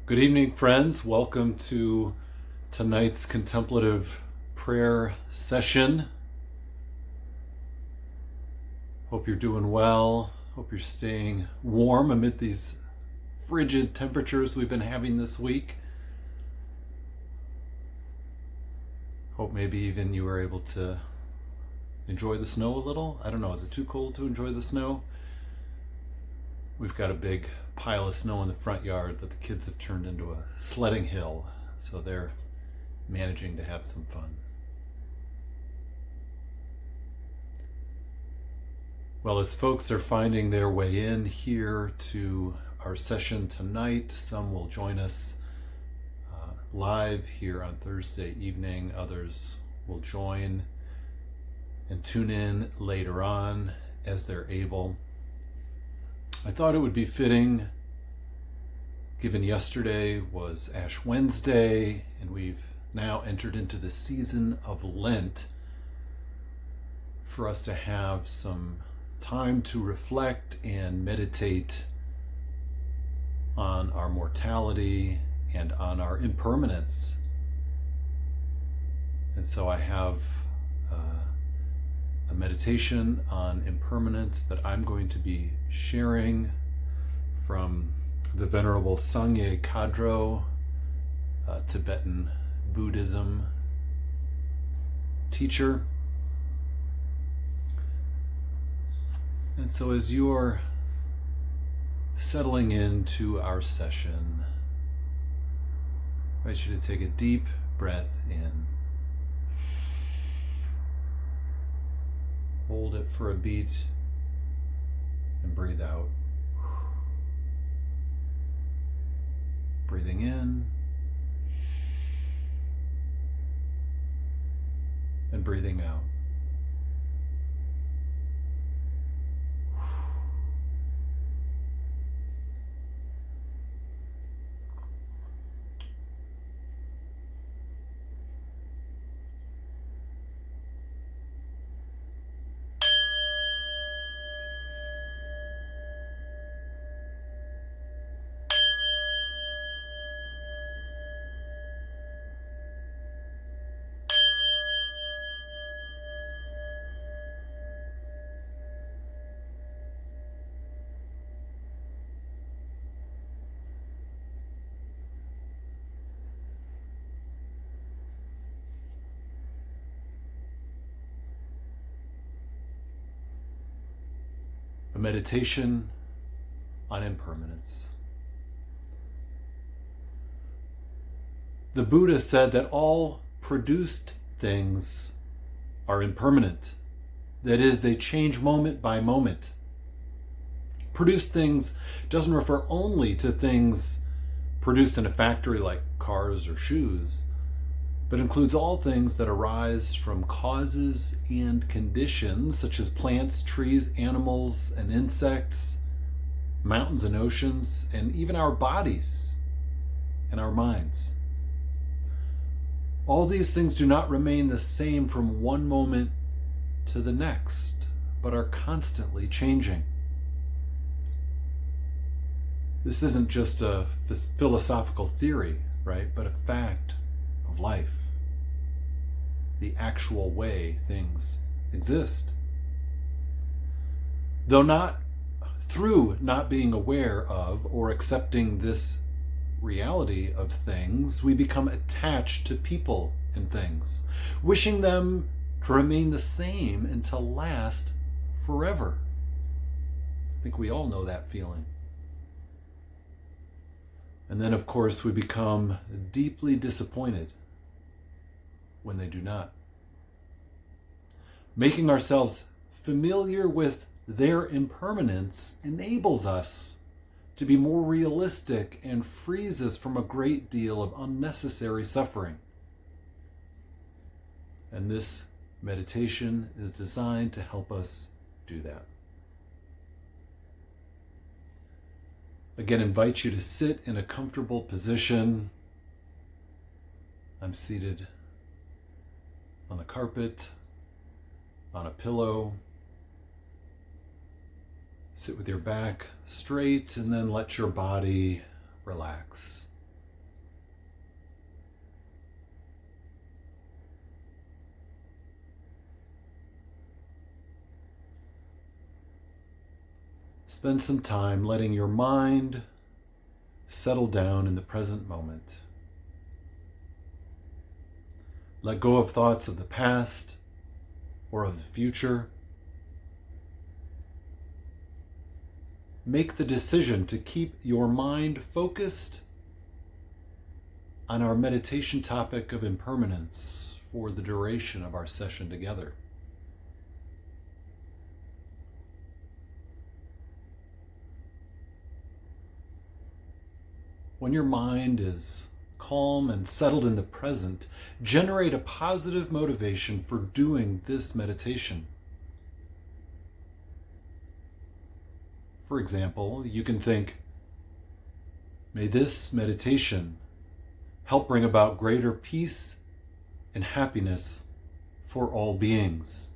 Good evening, friends. Welcome to tonight's contemplative prayer session. Hope you're doing well. Hope you're staying warm amid these frigid temperatures we've been having this week. Hope maybe even you were able to enjoy the snow a little. I don't know, is it too cold to enjoy the snow? We've got a big pile of snow in the front yard that the kids have turned into a sledding hill, so they're managing to have some fun. Well, as folks are finding their way in here to our session tonight, some will join us live here on Thursday evening. Others will join and tune in later on as they're able. I thought it would be fitting, given yesterday was Ash Wednesday, and we've now entered into the season of Lent, for us to have some time to reflect and meditate on our mortality and on our impermanence. And so I have a meditation on impermanence that I'm going to be sharing from the Venerable Sangye Kadro, Tibetan Buddhism teacher. And so as you're settling into our session, I invite you to take a deep breath in. Hold it for a beat and breathe out. Breathing in and breathing out. A meditation on impermanence. The Buddha said that all produced things are impermanent. That is, they change moment by moment. Produced things doesn't refer only to things produced in a factory like cars or shoes, but includes all things that arise from causes and conditions such as plants, trees, animals, and insects, mountains and oceans, and even our bodies and our minds. All these things do not remain the same from one moment to the next, but are constantly changing. This isn't just a philosophical theory, right, but a fact of life, the actual way things exist. Though not through not being aware of or accepting this reality of things, we become attached to people and things, wishing them to remain the same and to last forever. I think we all know that feeling. And then, of course, we become deeply disappointed when they do not. Making ourselves familiar with their impermanence enables us to be more realistic and frees us from a great deal of unnecessary suffering. And this meditation is designed to help us do that. Again, invite you to sit in a comfortable position. I'm seated on the carpet, on a pillow. Sit with your back straight and then let your body relax. Spend some time letting your mind settle down in the present moment. Let go of thoughts of the past or of the future. Make the decision to keep your mind focused on our meditation topic of impermanence for the duration of our session together. When your mind is calm and settled in the present, generate a positive motivation for doing this meditation. For example, you can think, may this meditation help bring about greater peace and happiness for all beings.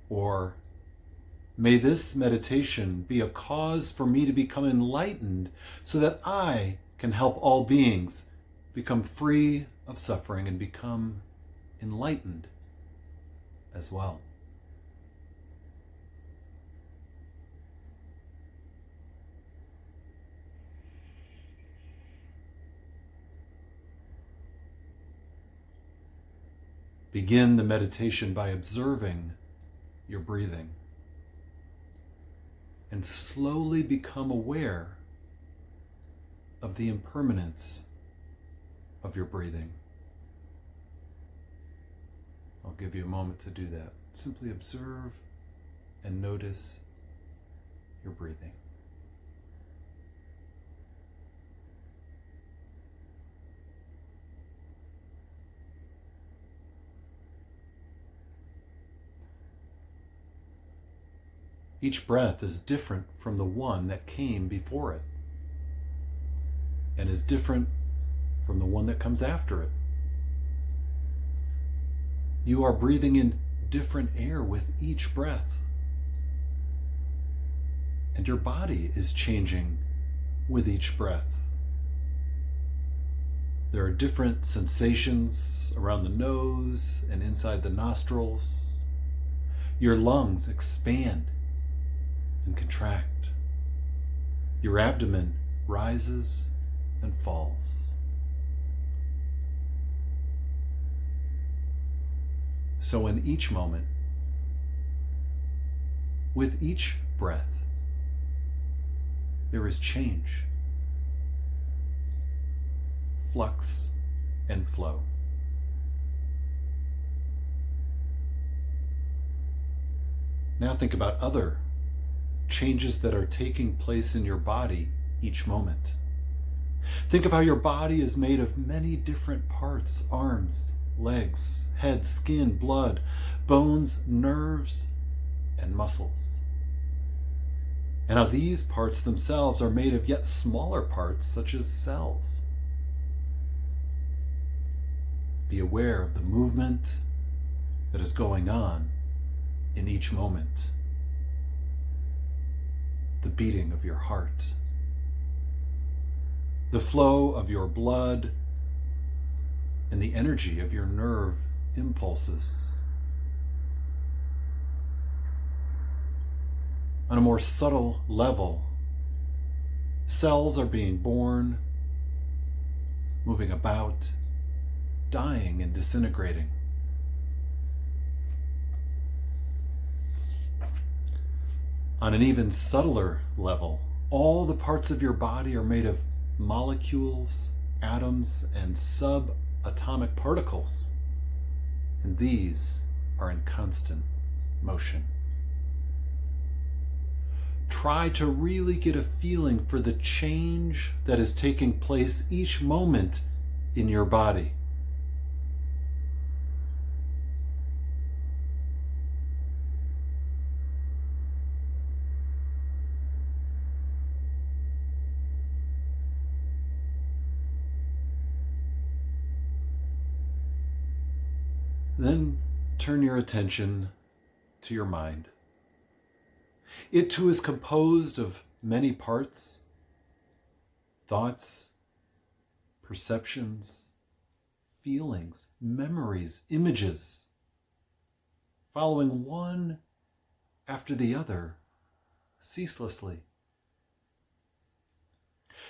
Or, may this meditation be a cause for me to become enlightened so that I can help all beings become free of suffering and become enlightened as well. Begin the meditation by observing your breathing and slowly become aware of the impermanence of your breathing. I'll give you a moment to do that. Simply observe and notice your breathing. Each breath is different from the one that came before it, and is different from the one that comes after it. You are breathing in different air with each breath, and your body is changing with each breath. There are different sensations around the nose and inside the nostrils. Your lungs expand and contract. Your abdomen rises and falls. So in each moment, with each breath, there is change, flux, and flow. Now think about other changes that are taking place in your body each moment. Think of how your body is made of many different parts: arms, legs, head, skin, blood, bones, nerves, and muscles. And how these parts themselves are made of yet smaller parts, such as cells. Be aware of the movement that is going on in each moment. The beating of your heart, the flow of your blood, and the energy of your nerve impulses. On a more subtle level, cells are being born, moving about, dying and disintegrating. On an even subtler level, all the parts of your body are made of molecules, atoms, and subatomic particles. And these are in constant motion. Try to really get a feeling for the change that is taking place each moment in your body. Then turn your attention to your mind. It too is composed of many parts: thoughts, perceptions, feelings, memories, images, following one after the other ceaselessly.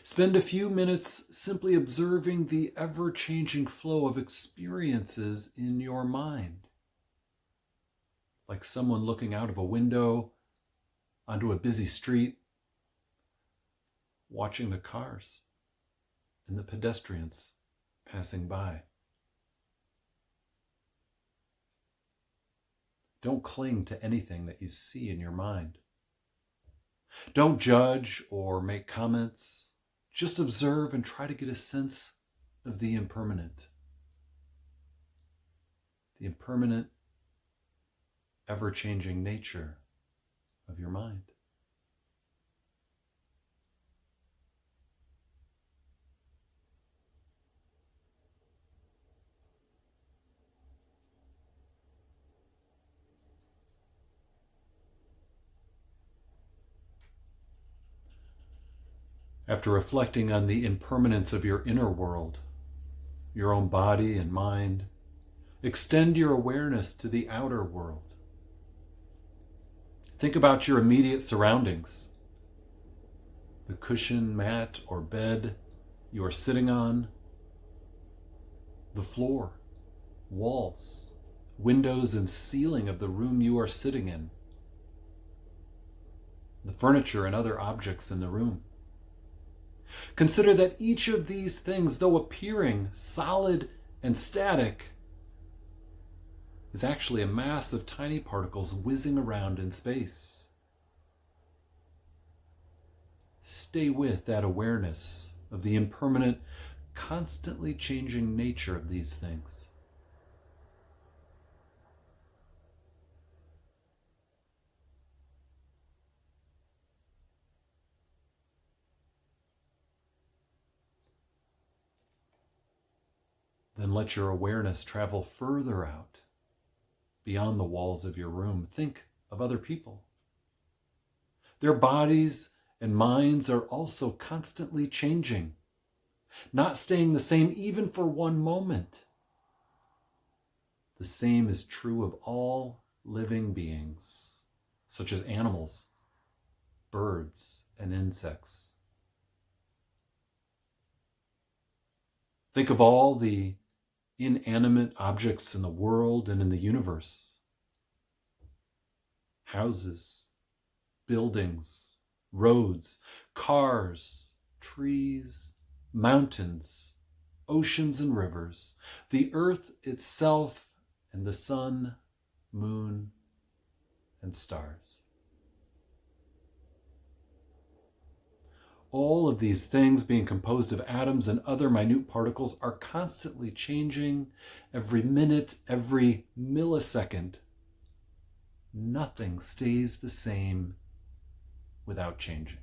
Spend a few minutes simply observing the ever-changing flow of experiences in your mind, like someone looking out of a window onto a busy street, watching the cars and the pedestrians passing by. Don't cling to anything that you see in your mind. Don't judge or make comments. Just observe and try to get a sense of the impermanent. The impermanent, ever-changing nature of your mind. After reflecting on the impermanence of your inner world, your own body and mind, extend your awareness to the outer world. Think about your immediate surroundings, the cushion, mat, or bed you are sitting on, the floor, walls, windows, and ceiling of the room you are sitting in, the furniture and other objects in the room. Consider that each of these things, though appearing solid and static, is actually a mass of tiny particles whizzing around in space. Stay with that awareness of the impermanent, constantly changing nature of these things. Then let your awareness travel further out, beyond the walls of your room. Think of other people. Their bodies and minds are also constantly changing, not staying the same even for one moment. The same is true of all living beings, such as animals, birds, and insects. Think of all the inanimate objects in the world and in the universe. Houses, buildings, roads, cars, trees, mountains, oceans and rivers, the earth itself, and the sun, moon, and stars. All of these things, being composed of atoms and other minute particles, are constantly changing every minute, every millisecond. Nothing stays the same without changing.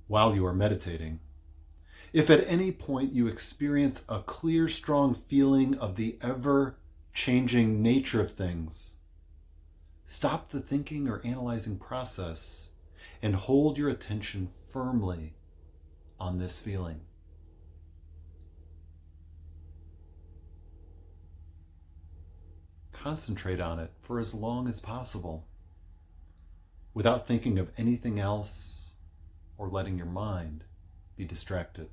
While you are meditating, if at any point you experience a clear, strong feeling of the ever-changing nature of things, stop the thinking or analyzing process and hold your attention firmly on this feeling. Concentrate on it for as long as possible, without thinking of anything else or letting your mind be distracted.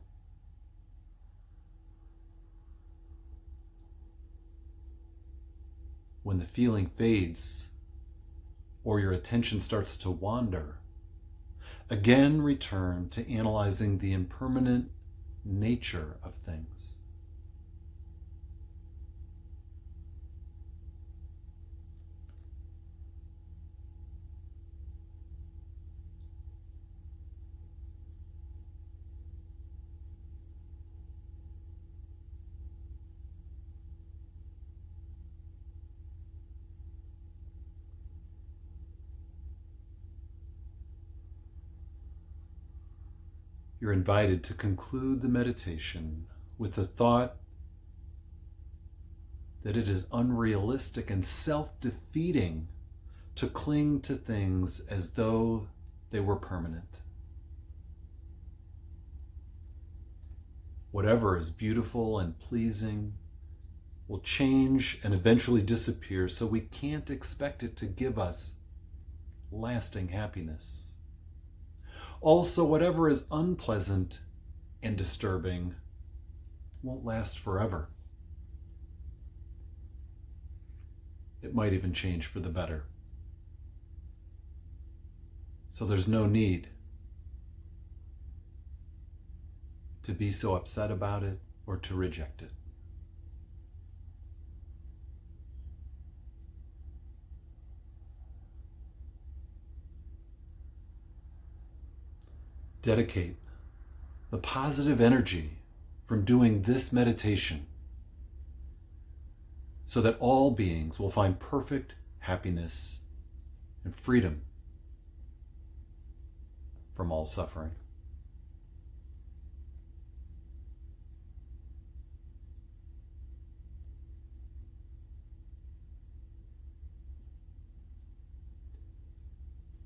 When the feeling fades or your attention starts to wander, again return to analyzing the impermanent nature of things. You're invited to conclude the meditation with the thought that it is unrealistic and self-defeating to cling to things as though they were permanent. Whatever is beautiful and pleasing will change and eventually disappear, so we can't expect it to give us lasting happiness. Also, whatever is unpleasant and disturbing won't last forever. It might even change for the better. So there's no need to be so upset about it or to reject it. Dedicate the positive energy from doing this meditation so that all beings will find perfect happiness and freedom from all suffering.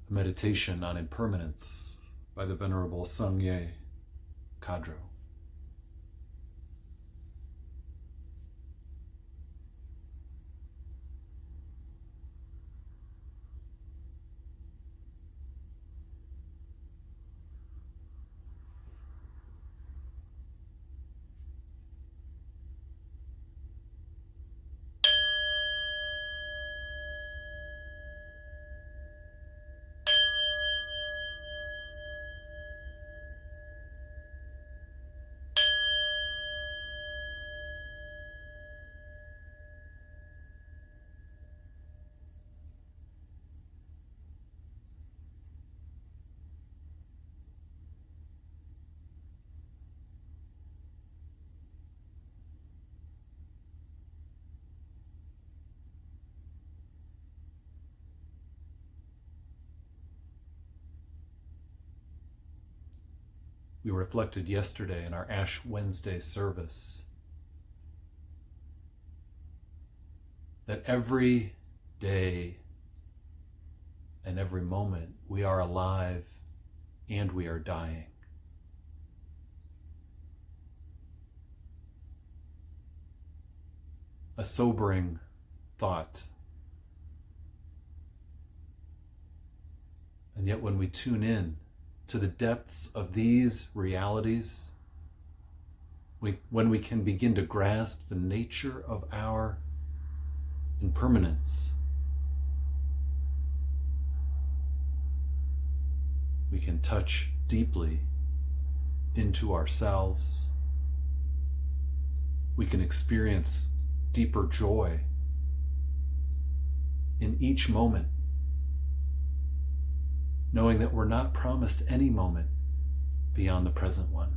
A meditation on impermanence by the Venerable Sangye Kadro. We reflected yesterday in our Ash Wednesday service that every day and every moment we are alive and we are dying. A sobering thought. And yet when we tune in to the depths of these realities, when we can begin to grasp the nature of our impermanence, we can touch deeply into ourselves. We can experience deeper joy in each moment, knowing that we're not promised any moment beyond the present one.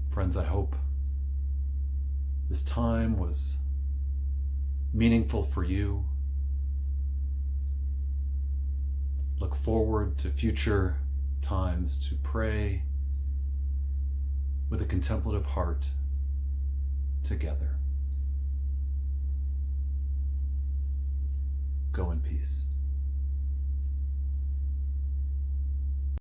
Friends, I hope this time was meaningful for you. Look forward to future times to pray with a contemplative heart together. Go in peace.